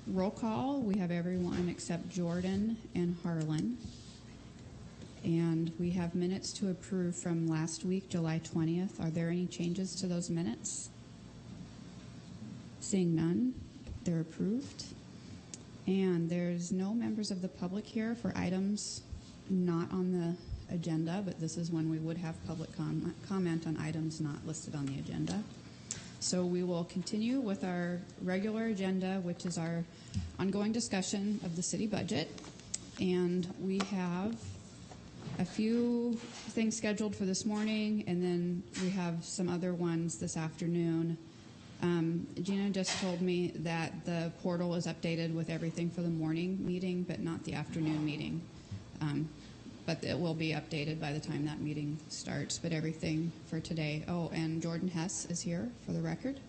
Roll call, we have everyone except Jordan and Harlan. And we have minutes to approve from last week, July 20th. Are there any changes to those minutes? Seeing none, they're approved. And there's no members of the public here for items not on the agenda, but this is when we would have public comment on items not listed on the agenda. So we will continue with our regular agenda, which is our ongoing discussion of the city budget. And we have a few things scheduled for this morning, and then we have some other ones this afternoon. Gina just told me that the portal is updated with everything for the morning meeting, but not the afternoon meeting. But it will be updated by the time that meeting starts. But everything for today. Oh, and Jordan Hess is here for the record.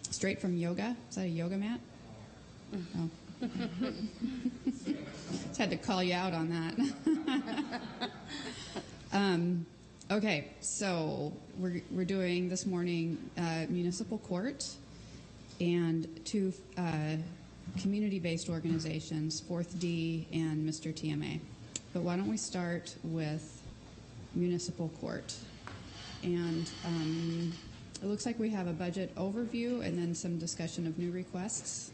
Straight from yoga. Is that a yoga mat? Oh. Just had to call you out on that. Okay, so we're doing this morning municipal court and two community-based organizations, 4th D and Mr. TMA. But why don't we start with municipal court? And it looks like we have a budget overview and then some discussion of new requests.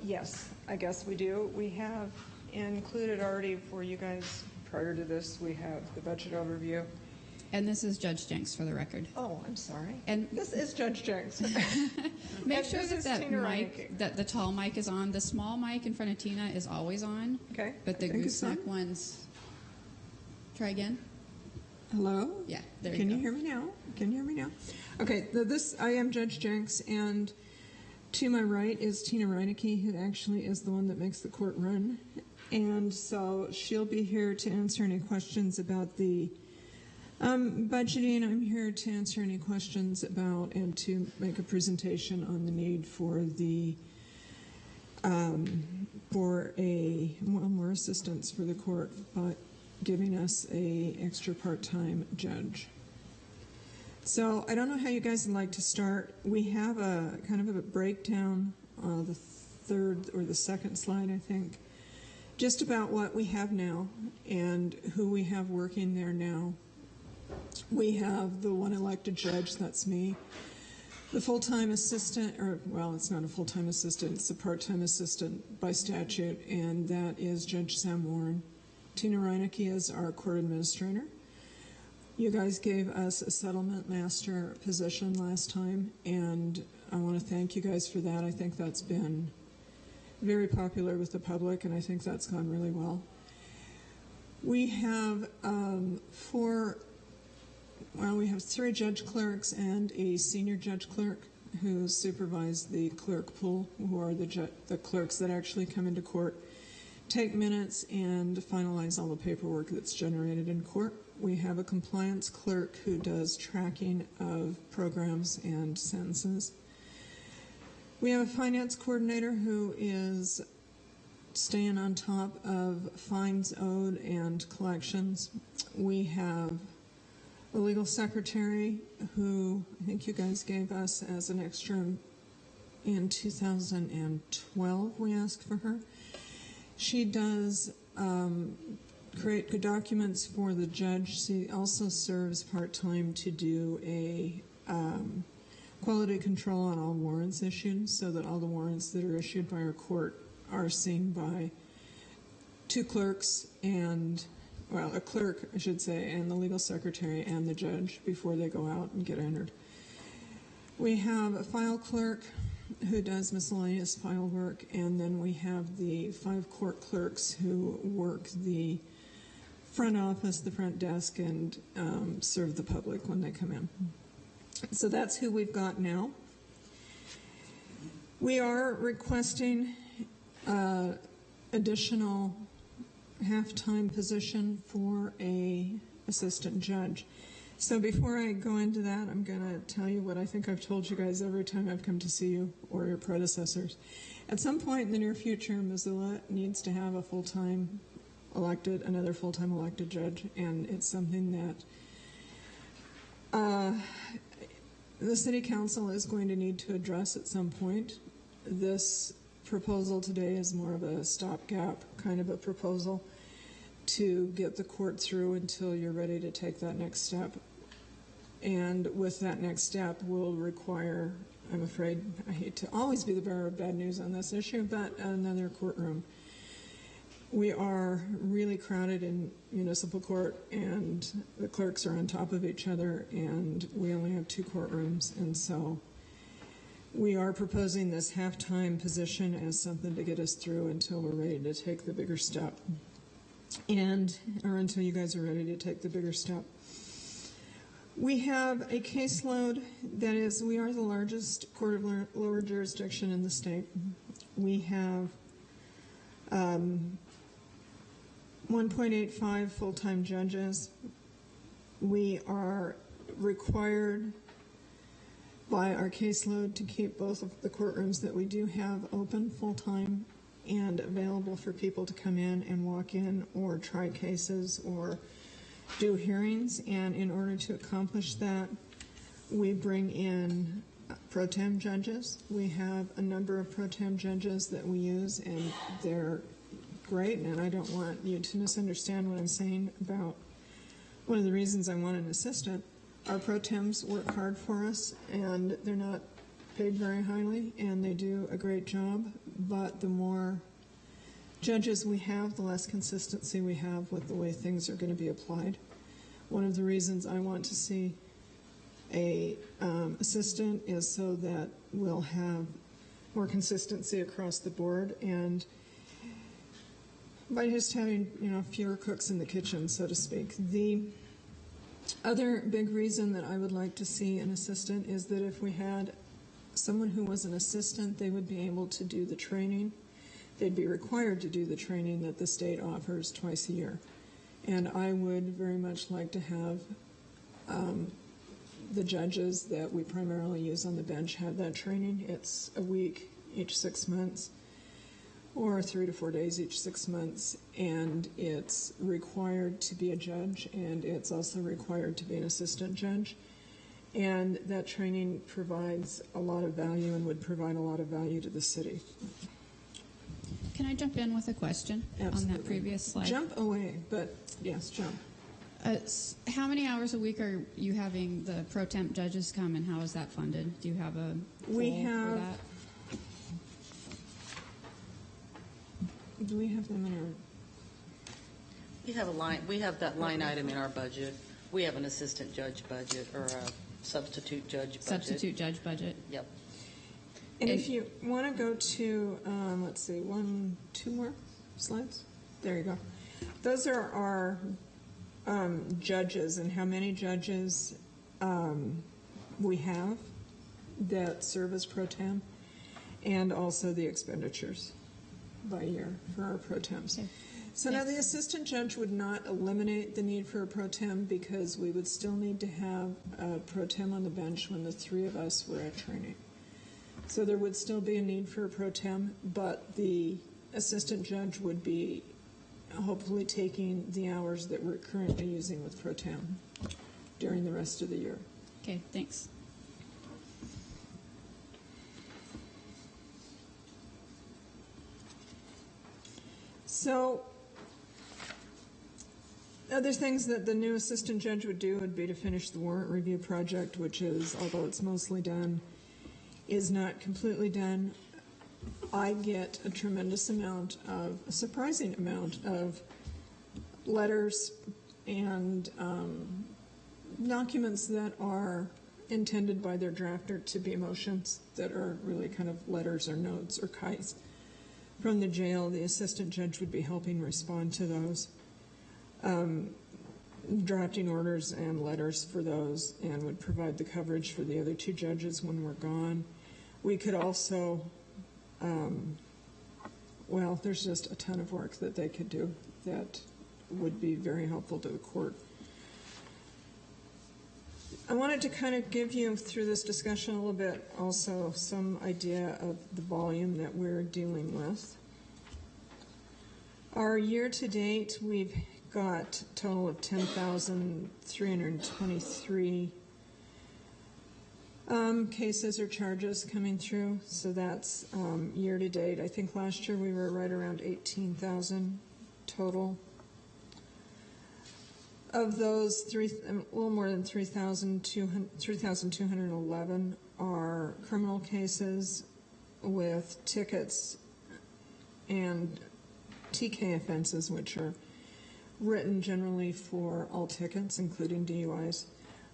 Yes, I guess we do. We have included already for you guys prior to this, we have the budget overview. And this is Judge Jenks for the record. Oh, I'm sorry. And this is Judge Jenks. Make sure that mic, that the tall mic is on. The small mic in front of Tina is always on. Okay. But the gooseneck ones, try again. Hello? Yeah, there you go. Can you hear me now? Can you hear me now? Okay, I am Judge Jenks, and to my right is Tina Reinecke, who actually is the one that makes the court run. And so she'll be here to answer any questions about the budgeting. I'm here to answer any questions about and to make a presentation on the need for the more assistance for the court, but giving us a extra part-time judge. So I don't know how you guys would like to start. We have a kind of a breakdown, the third or the second slide, I think, just about what we have now and who we have working there now. We have the one elected judge, that's me, the full-time assistant, or well, it's not a full-time assistant, it's a part-time assistant by statute, and that is Judge Sam Warren. Tina Reinecke is our court administrator. You guys gave us a settlement master position last time, and I want to thank you guys for that. I think that's been very popular with the public, and I think that's gone really well. We have we have 3 judge clerks and a senior judge clerk who supervise the clerk pool, who are the clerks that actually come into court, take minutes, and finalize all the paperwork that's generated in court. We have a compliance clerk who does tracking of programs and sentences. We have a finance coordinator who is staying on top of fines owed and collections. We have a legal secretary who I think you guys gave us as an extra in 2012. We asked for her. She does create good documents for the judge. She also serves part-time to do a quality control on all warrants issued, so that all the warrants that are issued by our court are seen by 2 clerks and, well, a clerk, I should say, and the legal secretary and the judge before they go out and get entered. We have a file clerk who does miscellaneous file work, and then we have the 5 court clerks who work the front office, the front desk, and serve the public when they come in. So that's who we've got now. We are requesting additional half-time position for a assistant judge. So before I go into that, I'm going to tell you what I think I've told you guys every time I've come to see you or your predecessors. At some point in the near future, Missoula needs to have a full-time elected, another full-time elected judge, and it's something that the City Council is going to need to address at some point. This proposal today is more of a stopgap kind of a proposal to get the court through until you're ready to take that next step. And with that next step will require, I'm afraid, I hate to always be the bearer of bad news on this issue, but another courtroom. We are really crowded in municipal court, and the clerks are on top of each other, and we only have 2 courtrooms, and so we are proposing this half-time position as something to get us through until we're ready to take the bigger step, or until you guys are ready to take the bigger step. We have a caseload that is, we are the largest court of lower jurisdiction in the state. We have 1.85 full-time judges. We are required by our caseload to keep both of the courtrooms that we do have open full-time and available for people to come in and walk in or try cases or do hearings. And in order to accomplish that, we bring in pro tem judges. We have a number of pro tem judges that we use, and they're great, and I don't want you to misunderstand what I'm saying about one of the reasons I want an assistant. Our pro tems work hard for us, and they're not paid very highly, and they do a great job, but the more judges we have, the less consistency we have with the way things are going to be applied. One of the reasons I want to see a assistant is so that we'll have more consistency across the board, and by just having fewer cooks in the kitchen, so to speak. The other big reason that I would like to see an assistant is that if we had someone who was an assistant, they would be able to do the training. They'd be required to do the training that the state offers twice a year. And I would very much like to have the judges that we primarily use on the bench have that training. It's a week each 6 months, or 3 to 4 days each 6 months, and it's required to be a judge, and it's also required to be an assistant judge. And that training provides a lot of value and would provide a lot of value to the city. Can I jump in with a question Absolutely. on that previous slide? Jump away, but yes, jump. How many hours a week are you having the pro temp judges come, and how is that funded? Do you have a goal for that? Do we have them in our? We have a line. We have that line item in our budget. We have an assistant judge budget or a substitute judge budget. Substitute judge budget. Yep. And if you want to go to, let's see, 2 more slides. There you go. Those are our judges and how many judges we have that serve as pro tem, and also the expenditures by year for our pro tems. Okay. So now the assistant judge would not eliminate the need for a pro tem, because we would still need to have a pro tem on the bench when the 3 of us were at training. So there would still be a need for a pro tem, but the assistant judge would be hopefully taking the hours that we're currently using with pro tem during the rest of the year. Okay, thanks. So other things that the new assistant judge would do would be to finish the warrant review project, which is, although it's mostly done, is not completely done. I get a tremendous amount of, a surprising amount of letters and documents that are intended by their drafter to be motions that are really kind of letters or notes or kites from the jail. The assistant judge would be helping respond to those, drafting orders and letters for those, and would provide the coverage for the other 2 judges when we're gone. We could also, well, there's just a ton of work that they could do that would be very helpful to the court. I wanted to kind of give you, through this discussion a little bit, also some idea of the volume that we're dealing with. Our year-to-date, we've got a total of 10,323 Cases or charges coming through, so that's year to date. I think last year we were right around 18,000 total. Of those, a little more than 3,211 are criminal cases with tickets and TK offenses, which are written generally for all tickets, including DUIs,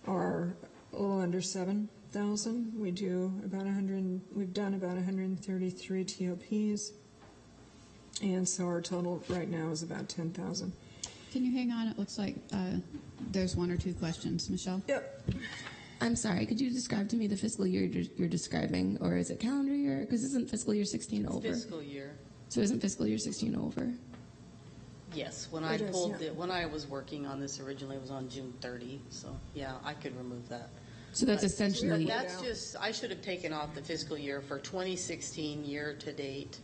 are a little under 7,000. We've done about 133 TOPs, and so our total right now is about 10,000. Can you hang on? It looks like there's one or two questions. Michelle? Yep. I'm sorry, could you describe to me the fiscal year you're describing, or is it calendar year? Because isn't fiscal year 16 over? Fiscal year. So isn't fiscal year 16 over? Yes, when when I was working on this originally, it was on June 30, so yeah, I could remove that. So that's essentially... But that's just, I should have taken off the fiscal year for 2016 year to date.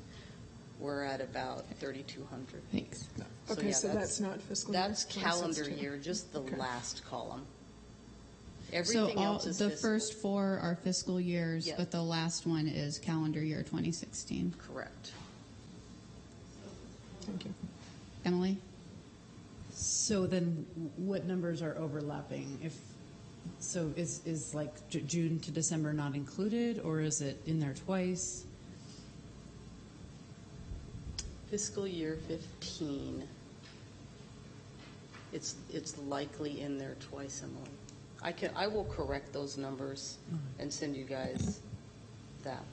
We're at about 3,200. Thanks. Okay, so that's not fiscal year? That's calendar year, just the last column. So Everything else is the fiscal. first four are fiscal years, Yeah. but the last one is calendar year 2016. Correct. Thank you. Emily? So then what numbers are overlapping? So is like June to December not included, or is it in there twice? Fiscal year 15. It's likely in there twice, Emily. I will correct those numbers and send you guys that.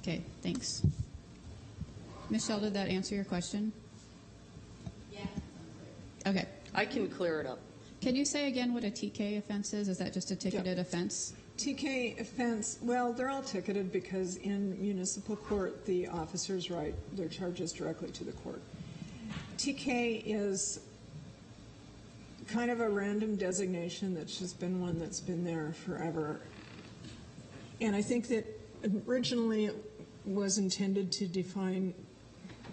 Okay, thanks. Michelle, did that answer your question? Yeah. Okay. I can clear it up. Can you say again what a TK offense is? Is that just a ticketed offense? TK offense, well, they're all ticketed because in municipal court, the officers write their charges directly to the court. TK is kind of a random designation that's just been one that's been there forever. And I think that originally it was intended to define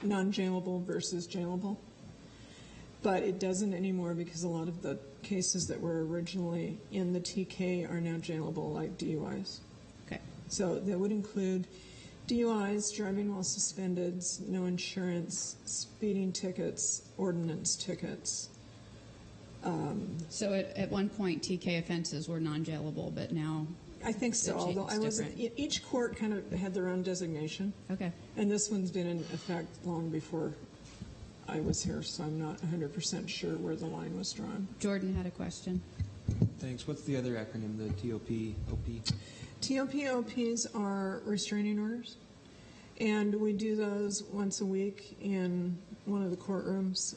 non-jailable versus jailable. But it doesn't anymore because a lot of the cases that were originally in the TK are now jailable, like DUIs. Okay. So that would include DUIs, driving while suspended, no insurance, speeding tickets, ordinance tickets. So at one point, TK offenses were non-jailable, but now... I think so, although I wasn't. Each court kind of had their own designation. Okay. And this one's been in effect long before I was here, so I'm not 100% sure where the line was drawn. Jordan had a question. Thanks. What's the other acronym, the TOP-OP? TOP-OPs are restraining orders, and we do those once a week in one of the courtrooms.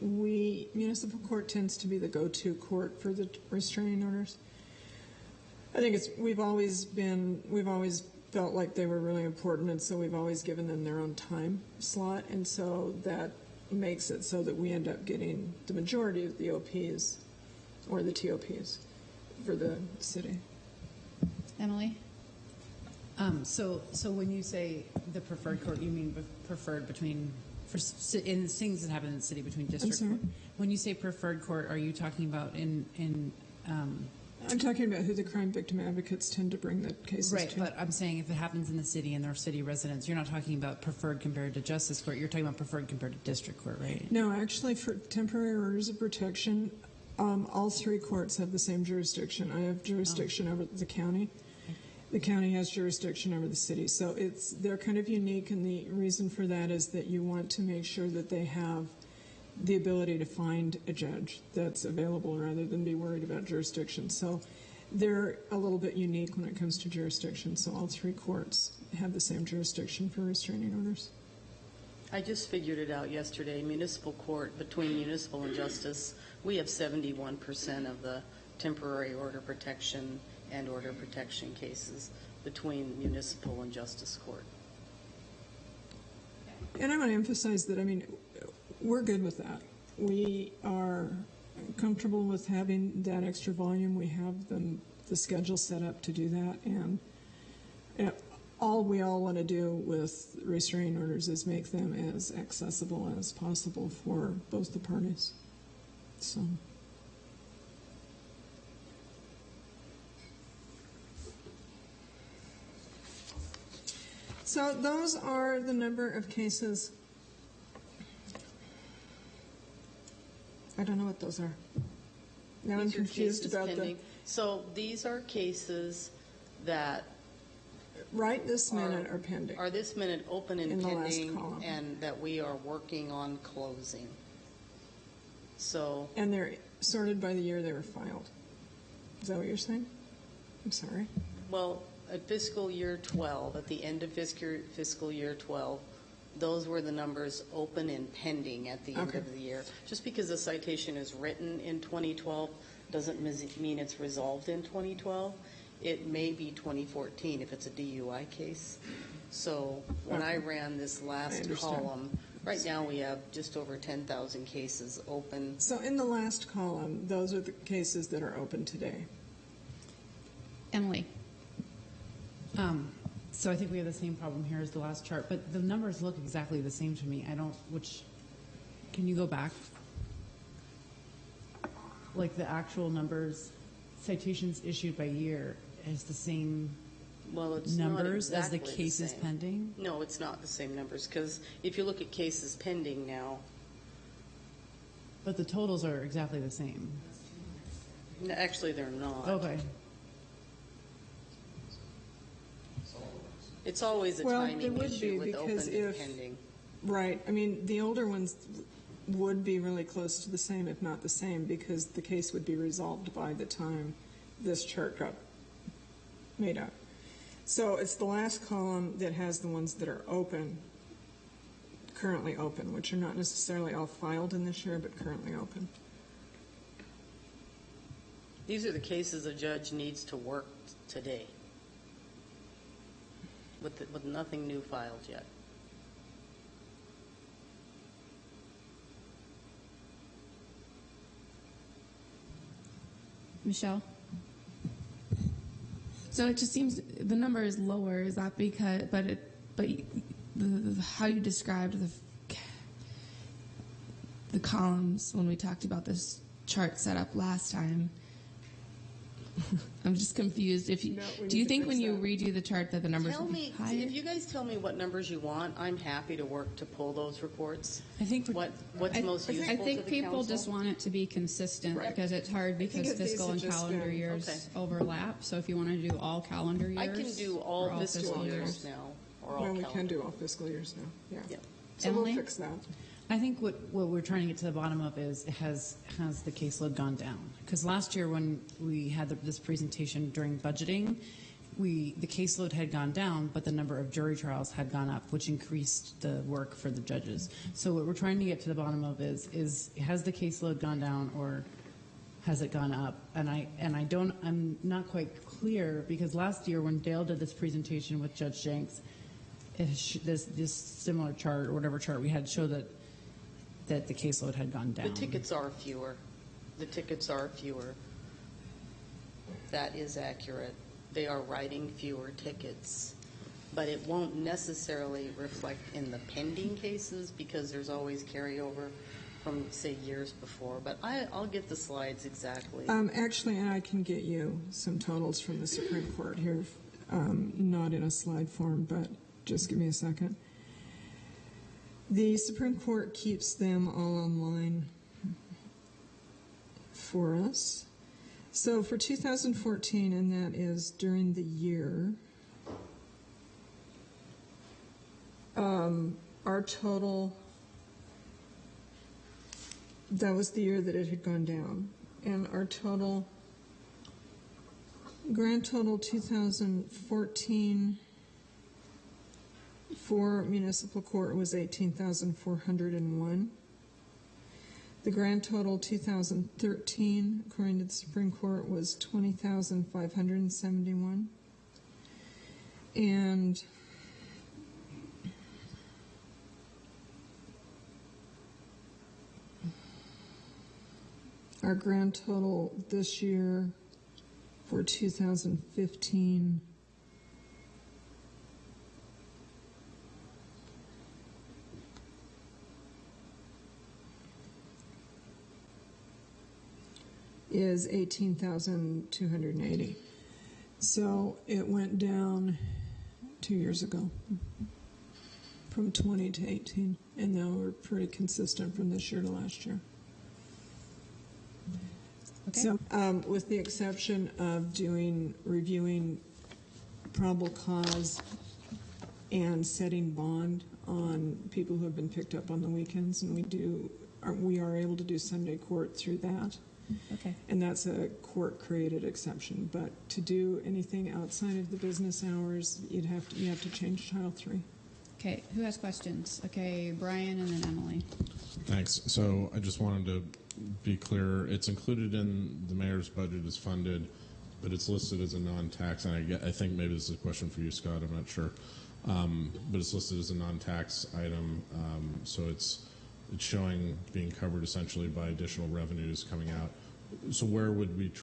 Municipal court tends to be the go-to court for the restraining orders. I think we've always felt like they were really important, and so we've always given them their own time slot, and so that makes it so that we end up getting the majority of the OPs or the TOPs for the city. Emily? So when you say the preferred court, you mean preferred between in things that happen in the city between district court? When you say preferred court, are you talking about in I'm talking about who the crime victim advocates tend to bring the cases right, to. but I'm saying if it happens in the city and they're city residents, you're not talking about preferred compared to justice court. You're talking about preferred compared to district court, right? No, actually, for temporary orders of protection, all three courts have the same jurisdiction. I have jurisdiction over the county. The county has jurisdiction over the city. So they're kind of unique, and the reason for that is that you want to make sure that they have the ability to find a judge that's available rather than be worried about jurisdiction. So they're a little bit unique when it comes to jurisdiction. So all three courts have the same jurisdiction for restraining orders. I just figured it out yesterday. Municipal court, between municipal and justice, we have 71% of the temporary order protection and order protection cases between municipal and justice court. And I want to emphasize that, we're good with that. We are comfortable with having that extra volume. We have the schedule set up to do that. And all we want to do with restraining orders is make them as accessible as possible for both the parties. So. So those are the number of cases. I don't know what those are. Now I'm These are confused cases about pending. So these are cases that right this minute are pending. are this minute open and In the last pending, column. and that we are working on closing. So And they're sorted by the year they were filed. Is that what you're saying? I'm sorry. well, at fiscal year 12, at the end of fiscal year 12, those were the numbers open and pending at the end Okay. of the year. Just because the citation is written in 2012 doesn't mean it's resolved in 2012. It may be 2014 if it's a DUI case. So when I ran this last understand. column, right now we have just over 10,000 cases open. So in the last column, those are the cases that are open today. Emily? So I think we have the same problem here as the last chart, but the numbers look exactly the same to me. Can you go back? Like the actual numbers, citations issued by year is the same Well, it's numbers not as the exactly cases same. pending? No, it's not the same numbers, because if you look at cases pending now, But the totals are exactly the same. actually they're not. Okay. It's always a Well, timing there would issue be, with open because and if- pending. Right. I mean, the older ones would be really close to the same, if not the same, because the case would be resolved by the time this chart got made up. So it's the last column that has the ones that are open, currently open, which are not necessarily all filed in this year, but currently open. These are the cases a judge needs to work today, with nothing new filed yet. Michelle? So it just seems the number is lower. Is that because? But how you described the columns when we talked about this chart setup last time. I'm just confused. If you No, we do need you to think fix when you that. redo the chart that the numbers Tell will me, be higher? if you guys tell me what numbers you want, I'm happy to work to pull those reports. I think What's most useful I to think the people council? just want it to be consistent Right. because it's hard because it needs fiscal to and just calendar been- years Okay. overlap. So if you want to do all calendar years, I can do all or fiscal years now, or all Well, we can calendar. do all fiscal years now, yeah. Yeah. So Emily? we'll fix that. I think what we're trying to get to the bottom of is has the caseload gone down? Because last year when we had this presentation during budgeting, the caseload had gone down, but the number of jury trials had gone up, which increased the work for the judges. So what we're trying to get to the bottom of is has the caseload gone down or has it gone up? And I'm not quite clear because last year when Dale did this presentation with Judge Shanks, this similar chart or whatever chart we had showed that the caseload had gone down. The tickets are fewer. That is accurate. They are writing fewer tickets. But it won't necessarily reflect in the pending cases because there's always carryover from, say, years before. But I'll get the slides exactly. Actually, and I can get you some totals from the Supreme Court here, not in a slide form, but just give me a second. The Supreme Court keeps them all online for us. So for 2014, and that is during the year, our total, that was the year that it had gone down, and our total, grand total 2014 for municipal court was 18,401. The grand total 2013, according to the Supreme Court, was 20,571. And our grand total this year for 2015 is 18,280. So it went down 2 years ago, from 20 to 18, and now we're pretty consistent from this year to last year. Okay. So, with the exception of reviewing probable cause and setting bond on people who have been picked up on the weekends, and we are able to do Sunday court through that. Okay. And that's a court-created exception. But to do anything outside of the business hours, you have to change Title III. Okay, who has questions? Okay, Brian and then Emily. Thanks. So I just wanted to be clear. It's included in the mayor's budget as funded, but it's listed as a non-tax. And I think maybe this is a question for you, Scott. I'm not sure. But it's listed as a non-tax item. So it's showing being covered essentially by additional revenues coming out. So where would we